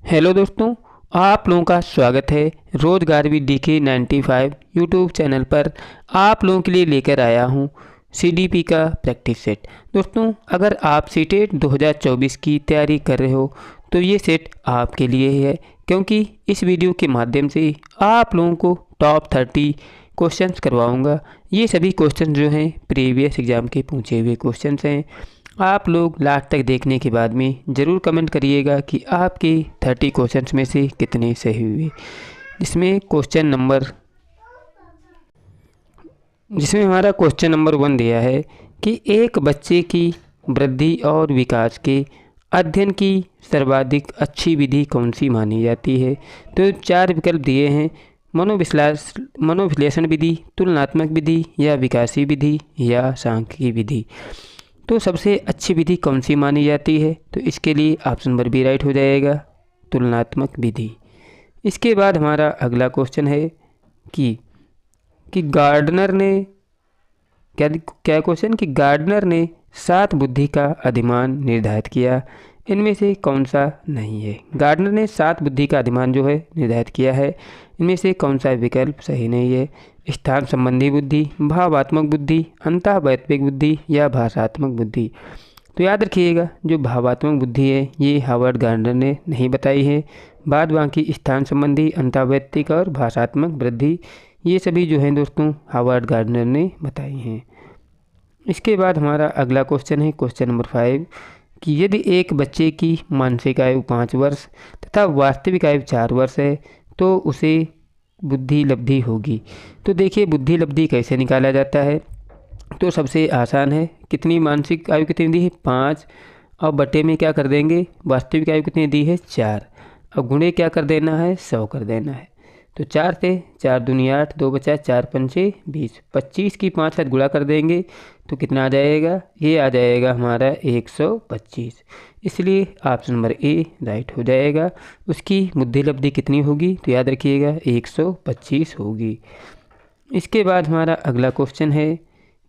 Hello दोस्तों, आप लोगों का स्वागत है रोजगार विद DK 95 यूट्यूब चैनल पर। आप लोगों के लिए लेकर आया हूं CDP का प्रैक्टिस सेट। दोस्तों, अगर आप सीटेट 2024 की तैयारी कर रहे हो तो ये सेट आपके लिए ही है, क्योंकि इस वीडियो के माध्यम से आप लोगों को टॉप 30 क्वेश्चंस करवाऊंगा। ये सभी क्वेश्चन जो हैं प्रीवियस एग्ज़ाम के पूछे हुए क्वेश्चंस हैं। आप लोग लास्ट तक देखने के बाद में ज़रूर कमेंट करिएगा कि आपके 30 क्वेश्चंस में से कितने सही हुए। जिसमें हमारा क्वेश्चन नंबर 1 दिया है कि एक बच्चे की वृद्धि और विकास के अध्ययन की सर्वाधिक अच्छी विधि कौन सी मानी जाती है। तो 4 विकल्प दिए हैं: मनोविश्लेषण विधि, तुलनात्मक विधि, या विकासी विधि, या सांख्यिकी विधि। तो सबसे अच्छी विधि कौन सी मानी जाती है? तो इसके लिए ऑप्शन नंबर बी राइट हो जाएगा, तुलनात्मक विधि। इसके बाद हमारा अगला क्वेश्चन है कि गार्डनर ने क्या क्वेश्चन कि गार्डनर ने 7 बुद्धि का अधिमान निर्धारित किया, इनमें से कौन सा नहीं है। गार्डनर ने 7 बुद्धि का अधिमान जो है निर्धारित किया है, इनमें से कौन सा विकल्प सही नहीं है। स्थान संबंधी बुद्धि, भावात्मक बुद्धि, अंतःवैयक्तिक बुद्धि, या भाषात्मक बुद्धि। तो याद रखिएगा, जो भावात्मक बुद्धि है ये हावर्ड गार्डनर ने नहीं बताई है। बाद बाकी स्थान संबंधी, अंतःवैयक्तिक और भाषात्मक वृद्धि ये सभी जो हैं दोस्तों हावर्ड गार्डनर ने बताई हैं। इसके बाद हमारा अगला क्वेश्चन है क्वेश्चन नंबर 5 कि यदि एक बच्चे की मानसिक आयु 5 वर्ष तथा वास्तविक आयु 4 वर्ष है तो उसे बुद्धि लब्धि होगी। तो देखिए, बुद्धि लब्धि कैसे निकाला जाता है। तो सबसे आसान है, कितनी मानसिक आयु कितनी दी है 5, और बटे में क्या कर देंगे, वास्तविक आयु कितनी दी है 4, और गुणे क्या कर देना है 100 कर देना है। तो 4 से 4 दूनी 8, 2 बचा 4 पंचे 20, 25 की 5 साथ गुणा कर देंगे तो कितना आ जाएगा, ये आ जाएगा हमारा 125। इसलिए ऑप्शन नंबर ए राइट हो जाएगा। उसकी बुद्धि लब्धि कितनी होगी, तो याद रखिएगा 125 होगी। इसके बाद हमारा अगला क्वेश्चन है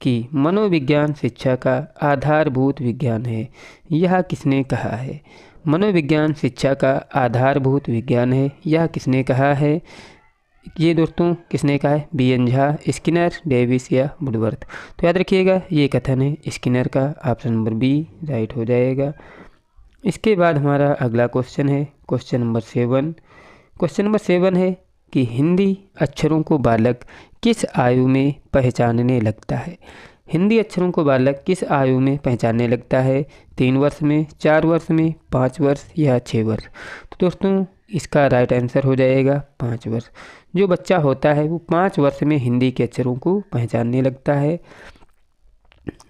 कि मनोविज्ञान शिक्षा का आधारभूत विज्ञान है, यह किसने कहा है। मनोविज्ञान शिक्षा का आधारभूत विज्ञान है, यह किसने कहा है। ये दोस्तों किसने कहा है, BN झा, स्किनर, डेविस, या वुडवर्थ। तो याद रखिएगा ये कथन है स्किनर का, ऑप्शन नंबर बी राइट हो जाएगा। इसके बाद हमारा अगला क्वेश्चन है क्वेश्चन नंबर 7। क्वेश्चन नंबर 7 है कि हिंदी अक्षरों को बालक किस आयु में पहचानने लगता है। हिंदी अक्षरों को बालक किस आयु में पहचानने लगता है, 3 वर्ष में, 4 वर्ष में, 5 वर्ष, या 6 वर्ष। तो दोस्तों इसका राइट आंसर हो जाएगा 5 वर्ष। जो बच्चा होता है वो 5 वर्ष में हिंदी के अक्षरों को पहचानने लगता है।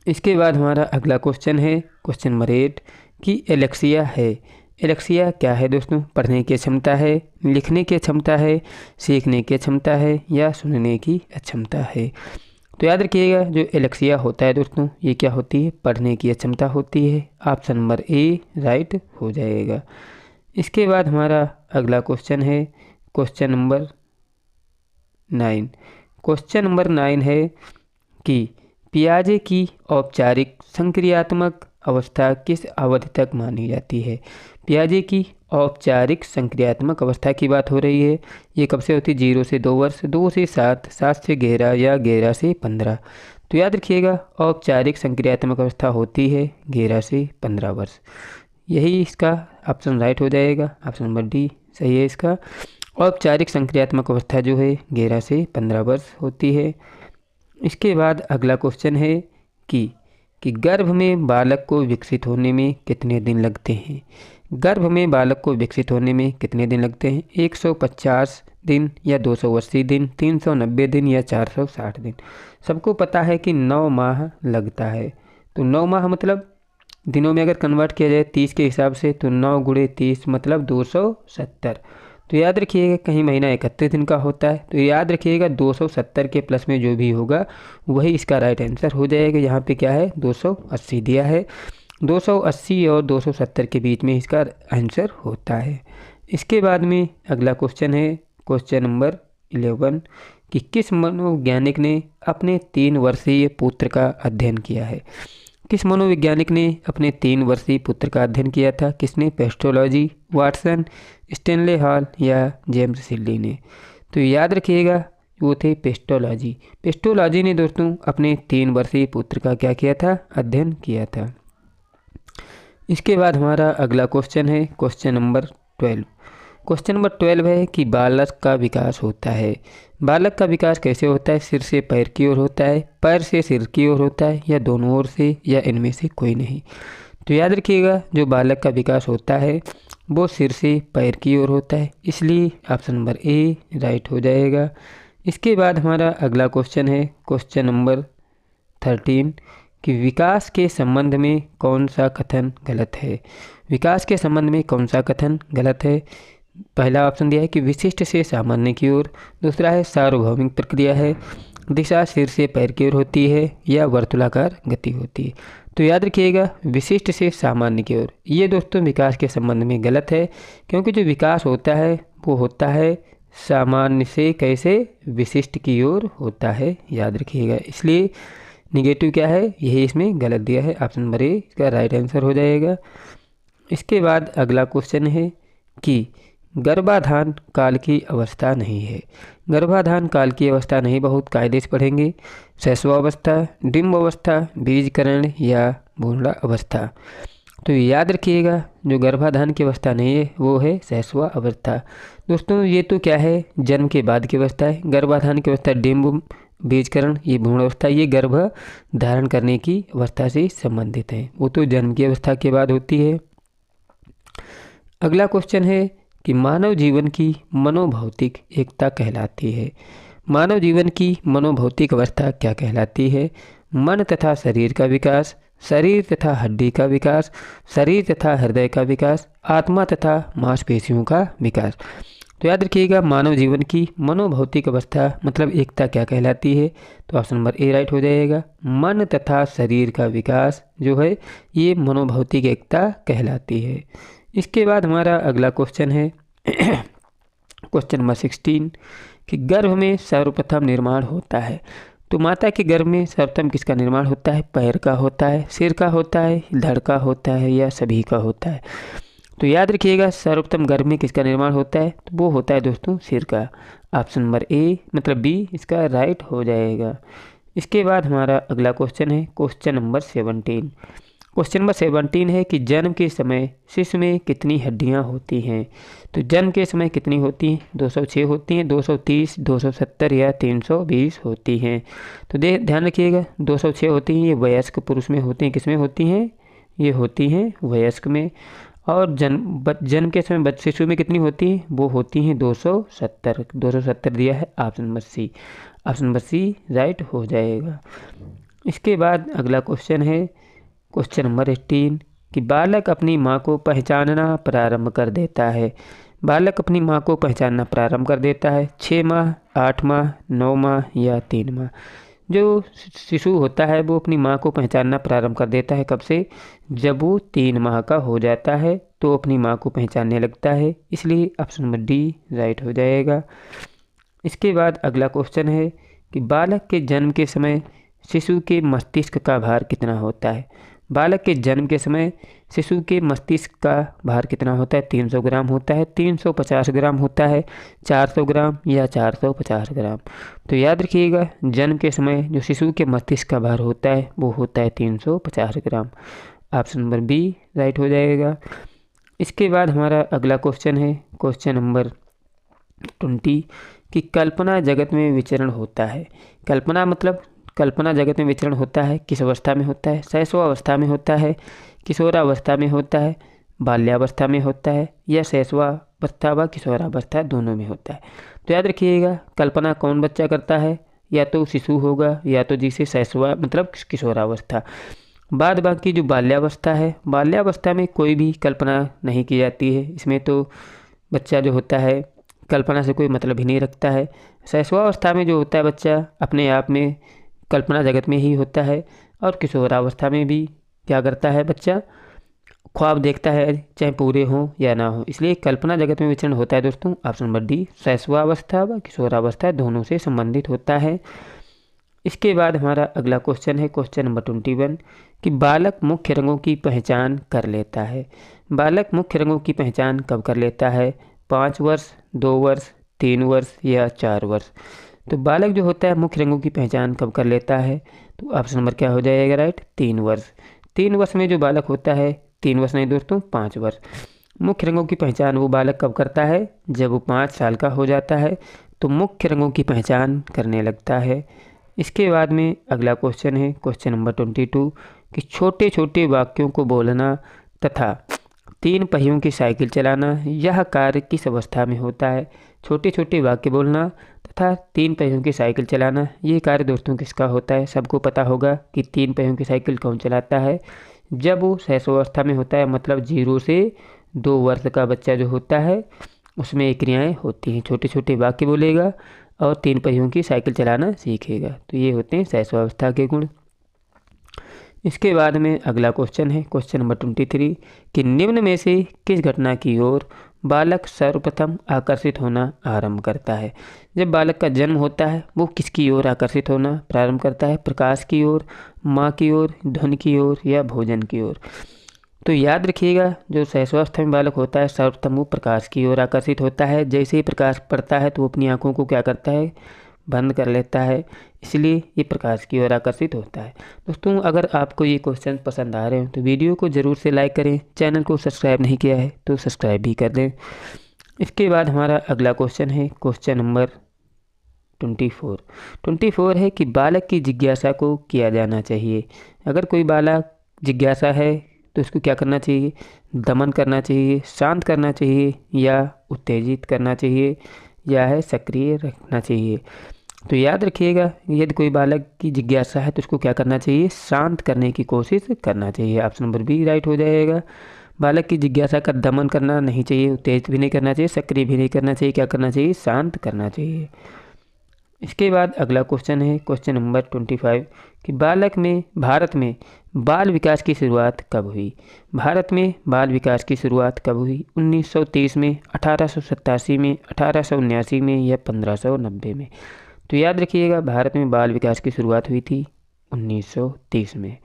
इसके बाद हमारा अगला क्वेश्चन है क्वेश्चन नंबर 8 कि एलेक्सिया है। एलेक्सिया क्या है दोस्तों, पढ़ने की क्षमता है, लिखने की क्षमता है, सीखने की क्षमता है, या सुनने की क्षमता है। तो याद रखिएगा जो एलेक्सिया होता है दोस्तों ये क्या होती है, पढ़ने की क्षमता होती है। ऑप्शन नंबर ए राइट हो जाएगा। इसके बाद हमारा अगला क्वेश्चन है क्वेश्चन नंबर 9। क्वेश्चन नंबर 9 है कि पियाजे की औपचारिक संक्रियात्मक अवस्था किस अवधि तक मानी जाती है। पियाजे की औपचारिक संक्रियात्मक अवस्था की बात हो रही है, ये कब से होती है, 0 से 2 वर्ष, 2 से 7, 7 से 11, या 11 से 15। तो याद रखिएगा औपचारिक संक्रियात्मक अवस्था होती है 11 से 15 वर्ष। यही इसका ऑप्शन राइट हो जाएगा, ऑप्शन नंबर डी सही है इसका। औपचारिक संक्रियात्मक अवस्था जो है 11 से 15 वर्ष होती है। इसके बाद अगला क्वेश्चन है कि गर्भ में बालक को विकसित होने में कितने दिन लगते हैं। गर्भ में बालक को विकसित होने में कितने दिन लगते हैं, 150 दिन, या 280 दिन, 390 दिन, या 460 दिन। सबको पता है कि 9 माह लगता है। तो 9 माह मतलब दिनों में अगर कन्वर्ट किया जाए 30 के हिसाब से तो 9 गुणे 30 मतलब 270। तो याद रखिएगा कहीं महीना 31 दिन का होता है, तो याद रखिएगा 270 के प्लस में जो भी होगा वही इसका राइट आंसर हो जाएगा। यहाँ पे क्या है 280 दिया है, 280 और 270 के बीच में इसका आंसर होता है। इसके बाद में अगला क्वेश्चन है क्वेश्चन नंबर 11 कि किस मनोवैज्ञानिक ने अपने 3 वर्षीय पुत्र का अध्ययन किया है। किस मनोवैज्ञानिक ने अपने 3 वर्षीय पुत्र का अध्ययन किया था? किसने? पेस्टोलॉजी, वाटसन, स्टेनले हॉल या जेम्स सिल्ली ने? तो याद रखिएगा वो थे पेस्टोलॉजी। पेस्टोलॉजी ने दोस्तों अपने 3 वर्षीय पुत्र का क्या किया था? अध्ययन किया था। इसके बाद हमारा अगला क्वेश्चन है क्वेश्चन नंबर 12। क्वेश्चन नंबर 12 है कि बालक का विकास होता है। बालक का विकास कैसे होता है? सिर से पैर की ओर होता है, पैर से सिर की ओर होता है, या दोनों ओर से, या इनमें से कोई नहीं? तो याद रखिएगा जो बालक का विकास होता है वो सिर से पैर की ओर होता है, इसलिए ऑप्शन नंबर ए राइट हो जाएगा। इसके बाद हमारा अगला क्वेश्चन है क्वेश्चन नंबर 13 कि विकास के संबंध में कौन सा कथन गलत है? विकास के संबंध में कौन सा कथन गलत है? पहला ऑप्शन दिया है कि विशिष्ट से सामान्य की ओर, दूसरा है सार्वभौमिक प्रक्रिया है, दिशा सिर से पैर की ओर होती है, या वर्तुलाकार गति होती है। तो याद रखिएगा विशिष्ट से सामान्य की ओर, ये दोस्तों विकास के संबंध में गलत है, क्योंकि जो विकास होता है वो होता है सामान्य से कैसे? विशिष्ट की ओर होता है, याद रखिएगा। इसलिए निगेटिव क्या है? यही इसमें गलत दिया है, ऑप्शन नंबर ए इसका राइट आंसर हो जाएगा। इसके बाद अगला क्वेश्चन है कि गर्भाधान काल की अवस्था नहीं है। गर्भाधान काल की अवस्था नहीं, बहुत कायदे से पढ़ेंगे। शैशवावस्था, डिम्ब अवस्था, बीजकरण या भ्रूण अवस्था? तो याद रखिएगा जो गर्भाधान की अवस्था नहीं है वो है शैशवा अवस्था। दोस्तों ये तो क्या है? जन्म के बाद की अवस्था है। गर्भाधान की अवस्था डिम्ब, बीजकरण, ये भ्रूण अवस्था, ये गर्भ धारण करने की अवस्था से संबंधित है, वो तो जन्म की अवस्था के बाद होती है। अगला क्वेश्चन है कि मानव जीवन की मनोभौतिक एकता कहलाती है। मानव जीवन की मनोभौतिक अवस्था क्या कहलाती है? मन तथा शरीर का विकास, शरीर तथा हड्डी का विकास, शरीर तथा हृदय का विकास, आत्मा तथा मांसपेशियों का विकास? तो याद रखिएगा मानव जीवन की मनोभौतिक अवस्था मतलब एकता क्या कहलाती है? तो ऑप्शन नंबर ए राइट हो जाएगा। मन तथा शरीर का विकास जो है ये मनोभौतिक एकता कहलाती है। इसके बाद हमारा अगला क्वेश्चन है क्वेश्चन नंबर 16 कि गर्भ में सर्वप्रथम निर्माण होता है। तो माता के गर्भ में सर्वप्रथम किसका निर्माण होता है? पैर का होता है, सिर का होता है, धड़ का होता है, या सभी का होता है? तो याद रखिएगा सर्वप्रथम गर्भ में किसका निर्माण होता है? तो वो होता है दोस्तों सिर का। ऑप्शन नंबर ए मतलब बी इसका राइट हो जाएगा। इसके बाद हमारा अगला क्वेश्चन है क्वेश्चन नंबर 17। क्वेश्चन नंबर 17 है कि जन्म के समय शिशु में कितनी हड्डियां होती हैं? तो जन्म के समय कितनी होती हैं? 206 होती हैं, 230, 270 या 320 होती हैं। तो ध्यान रखिएगा 206 होती हैं, ये वयस्क पुरुष में होती हैं। किस में होती हैं? ये होती हैं वयस्क में। और जन्म के समय शिशु में कितनी होती हैं? वो होती हैं 270। 270 दिया है option number C. Option number C right हो जाएगा। इसके बाद अगला क्वेश्चन है क्वेश्चन नंबर 18 कि बालक अपनी माँ को पहचानना प्रारंभ कर देता है। बालक अपनी माँ को पहचानना प्रारंभ कर देता है 6 माह, 8 माह, 9 माह या 3 माह? जो शिशु होता है वो अपनी माँ को पहचानना प्रारंभ कर देता है कब से? जब वो 3 माह का हो जाता है तो अपनी माँ को पहचानने लगता है, इसलिए ऑप्शन नंबर डी राइट हो जाएगा। इसके बाद अगला क्वेश्चन है कि बालक के जन्म के समय शिशु के मस्तिष्क का भार कितना होता है? बालक के जन्म के समय शिशु के मस्तिष्क का भार कितना होता है? 300 ग्राम होता है, 350 ग्राम होता है, 400 ग्राम या 450 ग्राम? तो याद रखिएगा जन्म के समय जो शिशु के मस्तिष्क का भार होता है वो होता है 350 ग्राम। ऑप्शन नंबर बी राइट हो जाएगा। इसके बाद हमारा अगला क्वेश्चन है क्वेश्चन नंबर 20 कि कल्पना जगत में विचरण होता है। कल्पना मतलब कल्पना जगत में विचरण होता है किस अवस्था में होता है? शैशवावस्था में होता है, किशोरावस्था में होता है, बाल्यावस्था में होता है, या शैशवावस्था व किशोरावस्था दोनों में होता है? तो याद रखिएगा कल्पना कौन बच्चा करता है? या तो शिशु होगा या तो जिसे शैशवा मतलब किशोरावस्था। बाद बाकी जो बाल्यावस्था है, बाल्यावस्था में कोई भी कल्पना नहीं की जाती है, इसमें तो बच्चा जो होता है कल्पना से कोई मतलब ही नहीं रखता है। शैशवावस्था में जो होता है बच्चा अपने आप में कल्पना जगत में ही होता है, और किशोरावस्था में भी क्या करता है बच्चा? ख्वाब देखता है, चाहे पूरे हों या ना हो, इसलिए कल्पना जगत में विचरण होता है दोस्तों ऑप्शन नंबर डी। शैशवावस्था व किशोरावस्था दोनों से संबंधित होता है। इसके बाद हमारा अगला क्वेश्चन है क्वेश्चन नंबर 21 कि बालक मुख्य रंगों की पहचान कर लेता है। बालक मुख्य रंगों की पहचान कब कर लेता है? 5 वर्ष, 2 वर्ष, 3 वर्ष या 4 वर्ष। तो बालक जो होता है मुख्य रंगों की पहचान कब कर लेता है? तो ऑप्शन नंबर क्या हो जाएगा राइट? 3 वर्ष। 3 वर्ष में जो बालक होता है, 3 वर्ष नहीं दोस्तों, 5 वर्ष। मुख्य रंगों की पहचान वो बालक कब करता है? जब वो 5 साल का हो जाता है तो मुख्य रंगों की पहचान करने लगता है। इसके बाद में अगला क्वेश्चन है क्वेश्चन नंबर 22 कि छोटे छोटे वाक्यों को बोलना तथा 3 पहियों की साइकिल चलाना यह कार्य किस अवस्था में होता है? छोटे छोटे वाक्य बोलना तथा 3 पहियों की साइकिल चलाना ये कार्य दोस्तों किसका होता है? सबको पता होगा कि 3 पहियों की साइकिल कौन चलाता है? जब वो शैशवावस्था में होता है, मतलब 0 से 2 वर्ष का बच्चा जो होता है उसमें ये क्रियाएँ होती हैं। छोटे छोटे वाक्य बोलेगा और 3 पहियों की साइकिल चलाना सीखेगा। तो ये होते हैं शैशवावस्था के गुण। इसके बाद में अगला क्वेश्चन है क्वेश्चन नंबर 23 कि निम्न में से किस घटना की ओर बालक सर्वप्रथम आकर्षित होना आरंभ करता है? जब बालक का जन्म होता है वो किसकी ओर आकर्षित होना प्रारंभ करता है? प्रकाश की ओर, माँ की ओर, धुन की ओर या भोजन की ओर? तो याद रखिएगा, जो शैशवावस्था में बालक होता है सर्वप्रथम वो प्रकाश की ओर आकर्षित होता है। जैसे ही प्रकाश पड़ता है तो वो अपनी आँखों को क्या करता है? बंद कर लेता है, इसलिए ये प्रकाश की ओर आकर्षित होता है। दोस्तों, अगर आपको ये क्वेश्चन पसंद आ रहे हो तो वीडियो को ज़रूर से लाइक करें। चैनल को सब्सक्राइब नहीं किया है तो सब्सक्राइब भी कर दें। इसके बाद हमारा अगला क्वेश्चन है क्वेश्चन नंबर 24 है कि बालक की जिज्ञासा को किया जाना चाहिए। अगर कोई बालक जिज्ञासा है तो इसको क्या करना चाहिए? दमन करना चाहिए, शांत करना चाहिए या उत्तेजित करना चाहिए या है सक्रिय रखना चाहिए? तो याद रखिएगा, यदि कोई बालक की जिज्ञासा है तो उसको क्या करना चाहिए? शांत करने की कोशिश करना चाहिए। ऑप्शन नंबर बी राइट हो जाएगा। बालक की जिज्ञासा का दमन करना नहीं चाहिए, उत्तेजित भी नहीं करना चाहिए, सक्रिय भी नहीं करना चाहिए। क्या करना चाहिए? शांत करना चाहिए। इसके बाद अगला क्वेश्चन है क्वेश्चन नंबर 25 कि भारत में बाल विकास की शुरुआत कब हुई? भारत में बाल विकास की शुरुआत कब हुई? 1930 में, 1887 में, 1879 में या 1590 में? तो याद रखिएगा, भारत में बाल विकास की शुरुआत हुई थी 1930 में।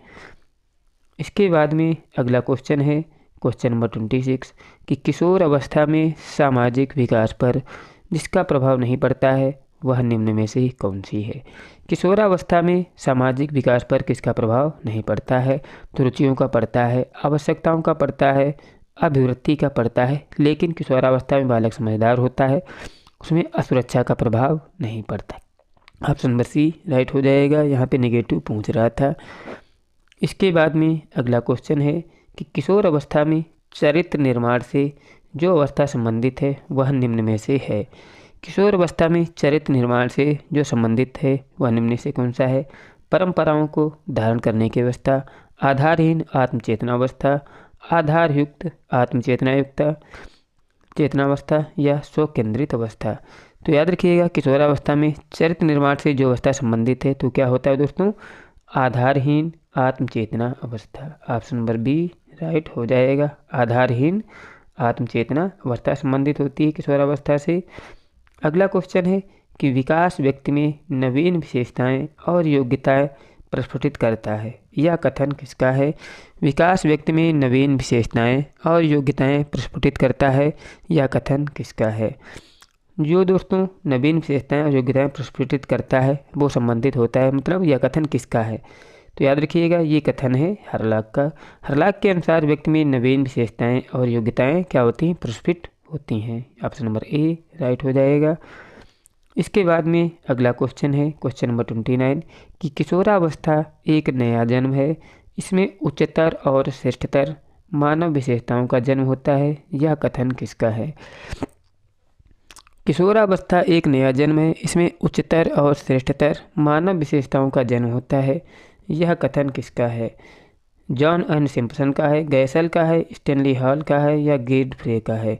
इसके बाद में अगला क्वेश्चन है क्वेश्चन नंबर 26 कि किशोर अवस्था में सामाजिक विकास पर जिसका प्रभाव नहीं पड़ता है वह निम्न में से कौन सी है? किशोरावस्था में सामाजिक विकास पर किसका प्रभाव नहीं पड़ता है? तो रुचियों का पड़ता है, आवश्यकताओं का पड़ता है, अभिवृत्ति का पड़ता है। लेकिन किशोरावस्था में बालक समझदार होता है, उसमें असुरक्षा का प्रभाव नहीं पड़ता। ऑप्शन नंबर सी राइट हो जाएगा। यहाँ पे नेगेटिव पूछ रहा था। इसके बाद में अगला क्वेश्चन है कि किशोर अवस्था में चरित्र निर्माण से जो अवस्था संबंधित है वह निम्न में से है। किशोर अवस्था में चरित्र निर्माण से जो संबंधित है वह निम्न से कौन सा है? परंपराओं को धारण करने की अवस्था, आधारहीन आत्मचेतना अवस्था, आधारयुक्त आत्मचेतनायुक्त चेतनावस्था या स्वकेंद्रित अवस्था? तो याद रखिएगा, किशोरावस्था में चरित्र निर्माण से जो अवस्था संबंधित है तो क्या होता है दोस्तों? आधारहीन आत्मचेतना अवस्था। ऑप्शन नंबर बी राइट हो जाएगा। आधारहीन आत्मचेतना अवस्था संबंधित होती है किशोरावस्था से। अगला क्वेश्चन है कि विकास व्यक्ति में नवीन विशेषताएं और योग्यताएं प्रस्फुटित करता है। यह कथन किसका है? विकास व्यक्ति में नवीन विशेषताएं और योग्यताएं प्रस्फुटित करता है, यह कथन किसका है? जो दोस्तों नवीन विशेषताएं और योग्यताएं प्रस्फुटित करता है वो संबंधित होता है, मतलब यह कथन किसका है? तो याद रखिएगा, ये कथन है हरलाक का। हरलाक के अनुसार व्यक्ति में नवीन विशेषताएं और योग्यताएं क्या होती हैं? प्रस्फुटित होती हैं। ऑप्शन नंबर ए राइट हो जाएगा। इसके बाद में अगला क्वेश्चन है क्वेश्चन नंबर 29 कि किशोरावस्था एक नया जन्म है, इसमें उच्चतर और श्रेष्ठतर मानव विशेषताओं का जन्म होता है, यह कथन किसका है? किशोरावस्था एक नया जन्म है, इसमें उच्चतर और श्रेष्ठतर मानव विशेषताओं का जन्म होता है, यह कथन किसका है? जॉन एन सिम्पसन का है, गैसल का है, स्टेनली हॉल का है या गेडफ्रे का है?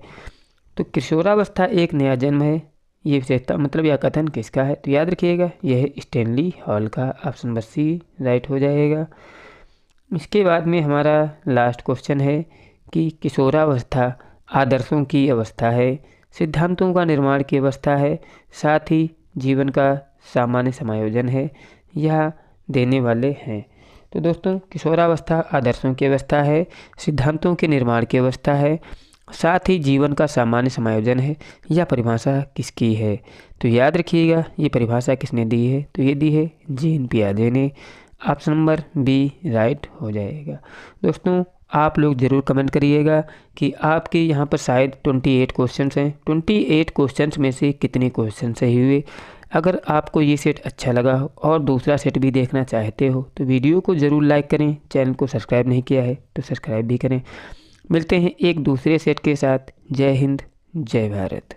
तो किशोरावस्था एक नया जन्म है, ये विशेषता मतलब यह कथन किसका है? तो याद रखिएगा, यह है स्टेनली हॉल का। ऑप्शन नंबर सी राइट हो जाएगा। इसके बाद में हमारा लास्ट क्वेश्चन है कि किशोरावस्था आदर्शों की अवस्था है, सिद्धांतों का निर्माण की अवस्था है, साथ ही जीवन का सामान्य समायोजन है, यह देने वाले हैं। तो दोस्तों किशोरावस्था आदर्शों की अवस्था है, सिद्धांतों के निर्माण की अवस्था है, साथ ही जीवन का सामान्य समायोजन है। यह परिभाषा किसकी है? तो याद रखिएगा ये परिभाषा किसने दी है? तो ये दी है जीन पियाजे ने। ऑप्शन नंबर बी राइट हो जाएगा। दोस्तों आप लोग ज़रूर कमेंट करिएगा कि आपके यहाँ पर शायद 28 क्वेश्चंस हैं, 28 क्वेश्चंस में से कितने क्वेश्चन सही हुए। अगर आपको ये सेट अच्छा लगा हो और दूसरा सेट भी देखना चाहते हो तो वीडियो को ज़रूर लाइक करें, चैनल को सब्सक्राइब नहीं किया है तो सब्सक्राइब भी करें। मिलते हैं एक दूसरे सेट के साथ। जय हिंद, जय भारत।